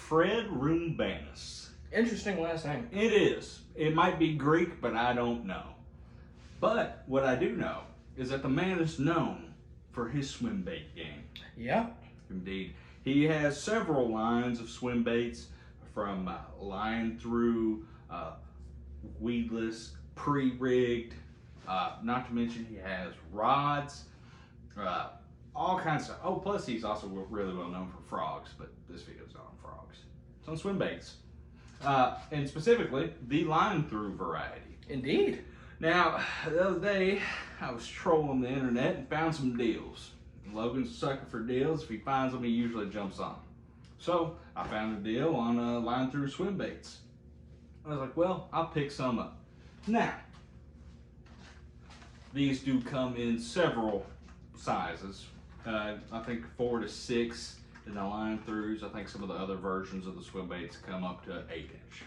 Fred Roumbanis. Interesting last name. It is. It might be Greek, but I don't know. But what I do know is that the man is known for his swim bait game. Yeah. Indeed. He has several lines of swim baits, from line-through, weedless, pre-rigged, not to mention he has rods, all kinds of stuff. Oh, plus he's also really well known for frogs, but this video's not on frogs. It's on swim baits. And specifically, the line-through variety. Indeed. Now, the other day, I was trolling the internet and found some deals. Logan's a sucker for deals. If he finds them, he usually jumps on them. So, I found a deal on line-through swim baits. I was like, well, I'll pick some up. Now, these do come in several sizes. I think 4 to 6 in the line-throughs. I think some of the other versions of the swim baits come up to 8-inch.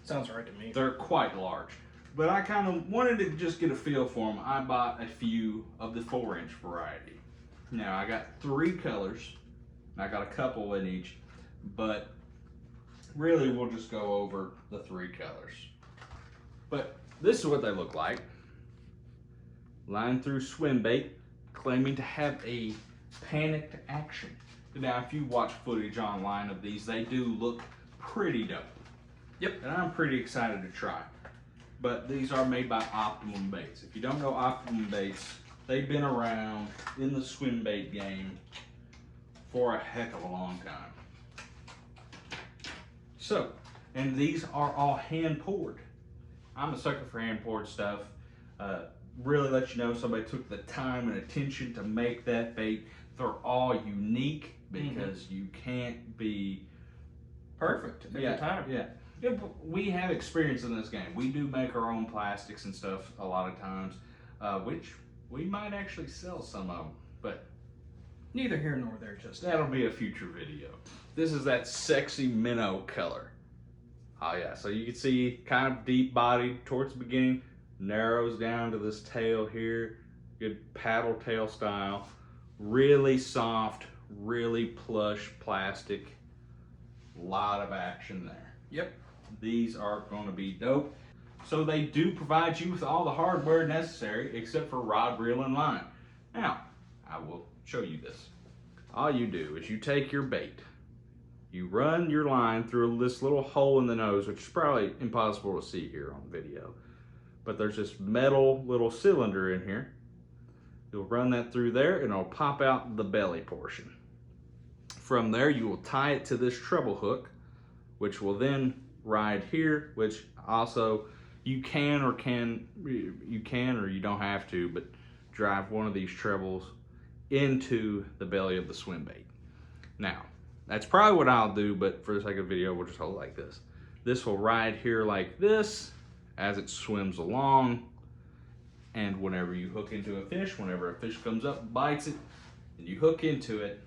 Sounds right to me. They're quite large. But I kind of wanted to just get a feel for them. I bought a few of the 4-inch variety. Now, I got 3 colors. I got a couple in each, but really we'll just go over the 3 colors. But this is what they look like. Line-through swim bait, claiming to have a panicked action. Now, if you watch footage online of these, they do look pretty dope. Yep. And I'm pretty excited to try. But these are made by Optimum Baits. If you don't know Optimum Baits, they've been around in the swim bait game for a heck of a long time. So, and these are all hand poured. I'm a sucker for hand poured stuff. Really let you know somebody took the time and attention to make that bait. They're all unique because you can't be perfect every time. Yeah. We have experience in this game. We do make our own plastics and stuff a lot of times, which we might actually sell some of them, but neither here nor there just yet. That'll be a future video. This is that sexy minnow color. Oh yeah, so you can see kind of deep bodied towards the beginning, narrows down to this tail here, good paddle tail style, really soft, really plush plastic, lot of action there. Yep. These are going to be dope. So they do provide you with all the hardware necessary except for rod, reel, and line. Now, I will show you this. All you do is you take your bait, you run your line through this little hole in the nose, which is probably impossible to see here on video, but there's this metal little cylinder in here. You'll run that through there and it'll pop out the belly portion. From there, you will tie it to this treble hook, which will then ride here, which also you can or you don't have to, but drive one of these trebles into the belly of the swim bait. Now, that's probably what I'll do, but for the sake of the video, we'll just hold it like this. This will ride here like this as it swims along, and whenever you hook into a fish, whenever a fish comes up, bites it, and you hook into it,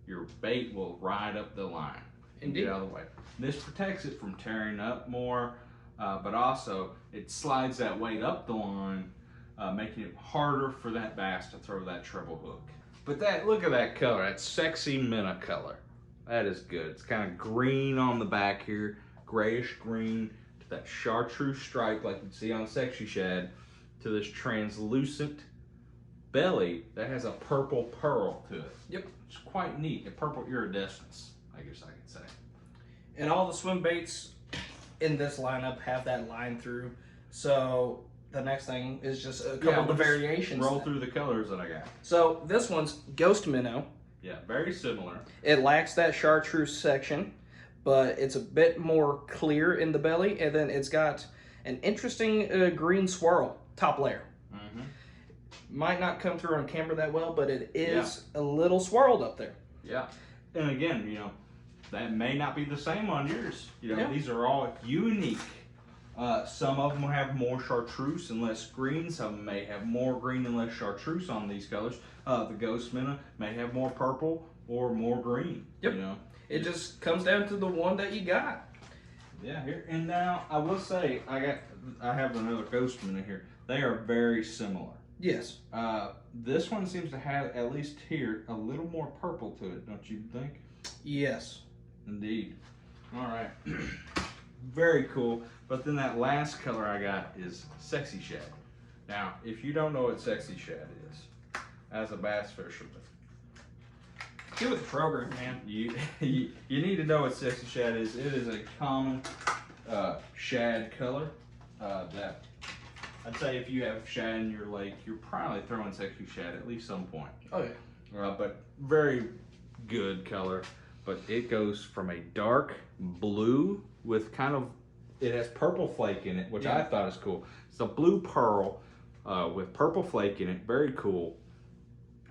your bait will ride up the line and get out of the way. This protects it from tearing up more, but also it slides that weight up the line, making it harder for that bass to throw that treble hook. But look at that color, that sexy minnow color. That is good. It's kind of green on the back here, grayish green, to that chartreuse stripe like you'd see on a sexy shad, to this translucent belly that has a purple pearl to it. Yep. It's quite neat, a purple iridescence, I guess I could say. And all the swim baits in this lineup have that line through. So the next thing is just a couple of variations. Roll through the colors that I got. So this one's Ghost Minnow. Yeah, very similar. It lacks that chartreuse section, but it's a bit more clear in the belly, and then it's got an interesting green swirl top layer. Might not come through on camera that well, but it is a little swirled up there. Yeah, and again, you know, that may not be the same on yours. You know, these are all unique. Some of them will have more chartreuse and less green. Some may have more green and less chartreuse on these colors. The Ghost Minnow may have more purple or more green. Yep. You know, it just comes down to the one that you got. Yeah, here. And now I will say I have another Ghost Minnow here. They are very similar. Yes. This one seems to have, at least here, a little more purple to it, don't you think? Yes. Indeed. All right. Very cool. But then that last color I got is Sexy Shad. Now, if you don't know what Sexy Shad is, as a bass fisherman, Get with the program, man. you need to know what Sexy Shad is. It is a common shad color that I'd say if you have shad in your lake, you're probably throwing Sexy Shad at least some point. Oh yeah. But very good color. But it goes from a dark blue with kind of, it has purple flake in it, which I thought is cool. It's a blue pearl with purple flake in it, very cool.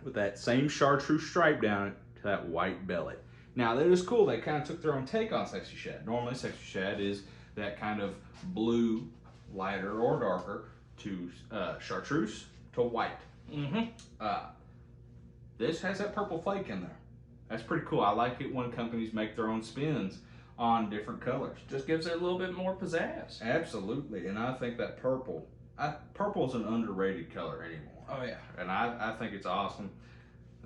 With that same chartreuse stripe down it to that white belly. Now that is cool, they kind of took their own take on Sexy Shad. Normally Sexy Shad is that kind of blue, lighter or darker, to chartreuse to white. This has that purple flake in there. That's pretty cool. I like it when companies make their own spins on different colors. Just gives it a little bit more pizzazz. Absolutely, and I think that purple is an underrated color anymore. Oh yeah. And I think it's awesome.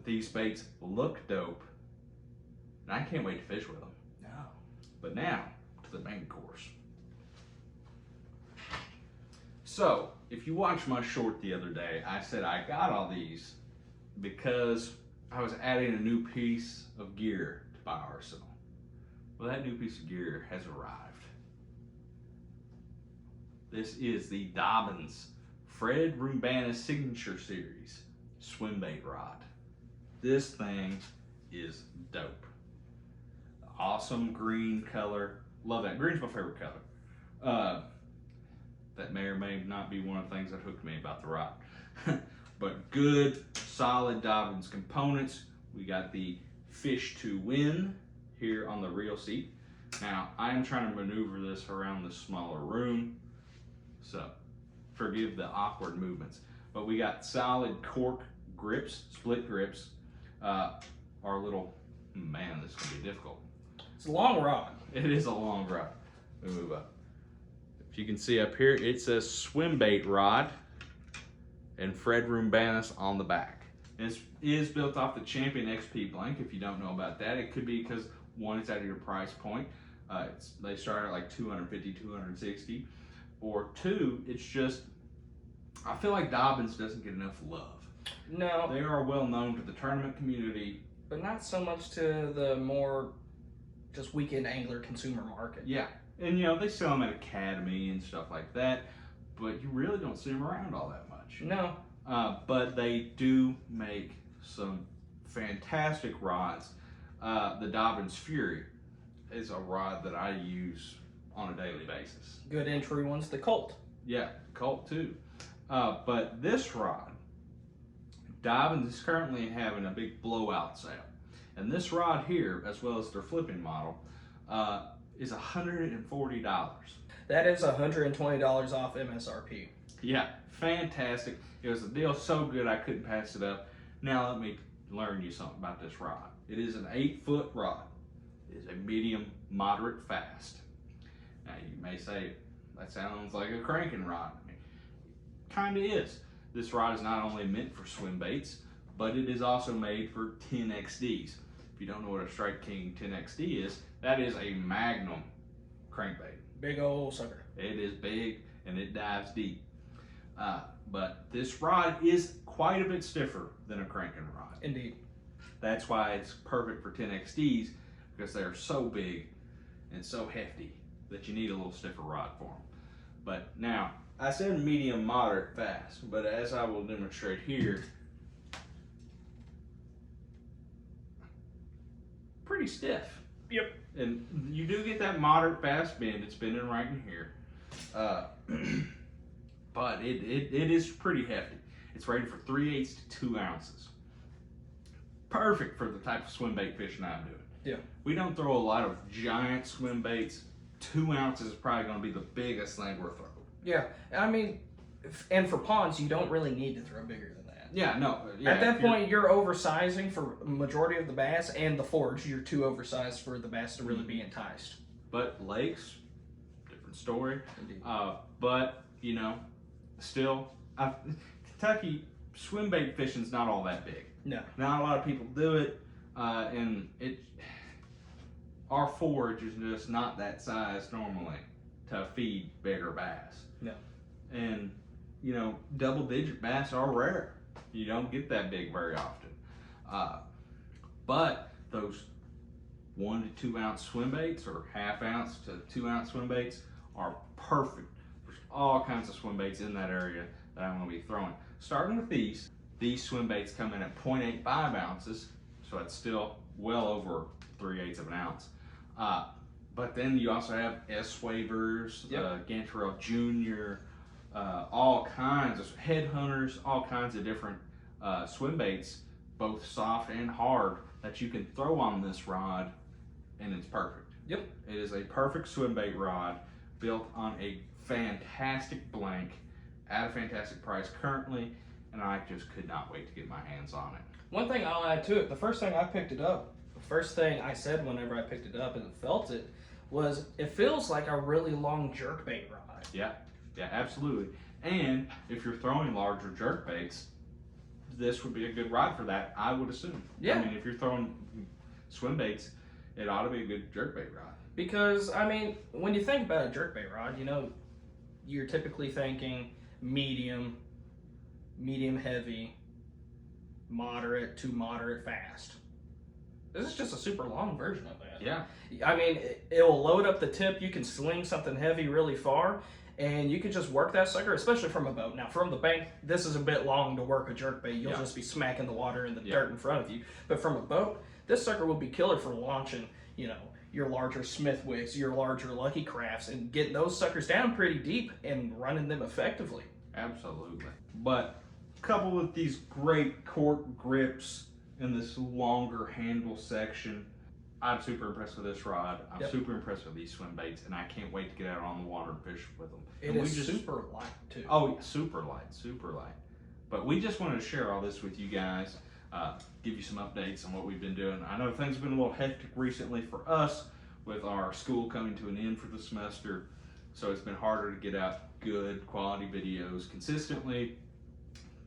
These baits look dope, and I can't wait to fish with them. No. But now, to the main course. So, if you watched my short the other day, I said I got all these because I was adding a new piece of gear to my arsenal. Well, that new piece of gear has arrived. This is the Dobyns Fred Roumbanis Signature Series Swimbait Rod. This thing is dope. Awesome green color. Love that. Green's my favorite color. That may or may not be one of the things that hooked me about the rod. But good, solid Dobyns components. We got the fish to win here on the reel seat. Now, I am trying to maneuver this around the smaller room, so forgive the awkward movements. But we got solid cork grips, split grips. Our little, man, this is gonna be difficult. It's a long rod. It is a long rod. Let me move up. If you can see up here, it says Swimbait Rod and Fred Roumbanis on the back. This is built off the Champion XP blank. If you don't know about that, it could be because one, it's at your price point. They start at like 250, 260. Or two, it's just, I feel like Dobyns doesn't get enough love. No. They are well known to the tournament community. But not so much to the more just weekend angler consumer market. Yeah, and you know, they sell them at Academy and stuff like that, but you really don't see them around all that much. No. But they do make some fantastic rods. The Dobyns Fury is a rod that I use on a daily basis. Good entry ones, the Colt. Yeah, Colt too. But this rod, Dobyns is currently having a big blowout sale. And this rod here, as well as their flipping model, is $140. That is $120 off MSRP. Yeah, fantastic. It was a deal so good I couldn't pass it up. Now let me learn you something about this rod. It is an 8-foot rod. It is a medium, moderate, fast. Now you may say, that sounds like a cranking rod. Kind of is. This rod is not only meant for swim baits, but it is also made for 10XDs. If you don't know what a Strike King 10XD is, that is a Magnum crankbait. Big old sucker. It is big and it dives deep. But this rod is quite a bit stiffer than a cranking rod. Indeed. That's why it's perfect for 10XDs, because they're so big and so hefty that you need a little stiffer rod for them. But now, I said medium, moderate, fast, but as I will demonstrate here, pretty stiff. Yep. And you do get that moderate fast bend. It's bending right in here. But it is pretty hefty. It's rated for 3/8 to 2 ounces. Perfect for the type of swim bait fishing I'm doing. Yeah. We don't throw a lot of giant swim baits. 2 ounces is probably going to be the biggest thing we're throwing. Yeah. I mean, and for ponds, you don't really need to throw bigger than that. Yeah, no. Yeah, at that point, you're oversizing for a majority of the bass, and the forage, you're too oversized for the bass to really be enticed. But lakes, different story. Indeed. But, you know, still, Kentucky swim bait fishing's not all that big. No. Not a lot of people do it, and our forage is just not that size normally to feed bigger bass. No. And, you know, double-digit bass are rare. You don't get that big very often. But those 1 to 2 ounce swim baits or ½ ounce to 2 ounce swim baits are perfect. There's all kinds of swim baits in that area that I'm going to be throwing. Starting with these swim baits come in at 0.85 ounces, so it's still well over 3/8 of an ounce. But then you also have S-Wavers, Yep. Gantarelle Junior, all kinds of headhunters, all kinds of different swim baits, both soft and hard, that you can throw on this rod, and it's perfect. Yep. It is a perfect swim bait rod built on a fantastic blank at a fantastic price currently, and I just could not wait to get my hands on it. One thing I'll add to it, the first thing I picked it up, the first thing I said whenever I picked it up and felt it, was it feels like a really long jerkbait rod. Yeah, absolutely. And if you're throwing larger jerk baits, this would be a good rod for that, I would assume. Yeah. I mean, if you're throwing swim baits, it ought to be a good jerk bait rod. Because, I mean, when you think about a jerkbait rod, you know, you're typically thinking medium heavy, moderate to moderate fast. This is just a super long version of that. Yeah. I mean, it will load up the tip. You can sling something heavy really far, and you can just work that sucker, especially from a boat. Now, from the bank, this is a bit long to work a jerkbait. You'll just be smacking the water in the dirt in front of you. But from a boat, this sucker will be killer for launching, you know, your larger Smithwicks, your larger Lucky Crafts, and getting those suckers down pretty deep and running them effectively. Absolutely. But coupled with these great cork grips and this longer handle section, I'm super impressed with this rod. I'm super impressed with these swim baits, and I can't wait to get out on the water and fish with them. It is super light too. Oh, super light. But we just wanted to share all this with you guys, give you some updates on what we've been doing. I know things have been a little hectic recently for us with our school coming to an end for the semester, so it's been harder to get out good quality videos consistently,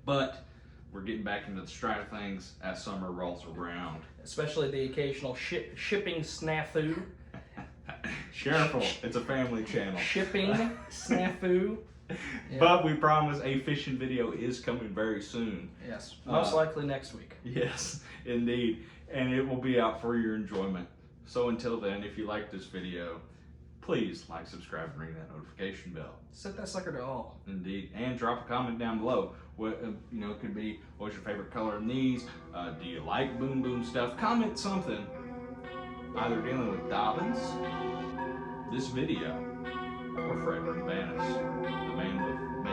but we're getting back into the stride of things as summer rolls around. Especially the occasional shipping snafu. Careful, it's a family channel. Shipping snafu. Yeah. But we promise a fishing video is coming very soon. Yes, most likely next week. Yes, indeed. And it will be out for your enjoyment. So until then, if you like this video, please like, subscribe, and ring that notification bell. Set that sucker to all. Indeed. And drop a comment down below. What, you know, it could be, what's your favorite color in these? Do you like Boom Boom stuff? Comment something. Either dealing with Dobyns, this video, or Fred Roumbanis, the man with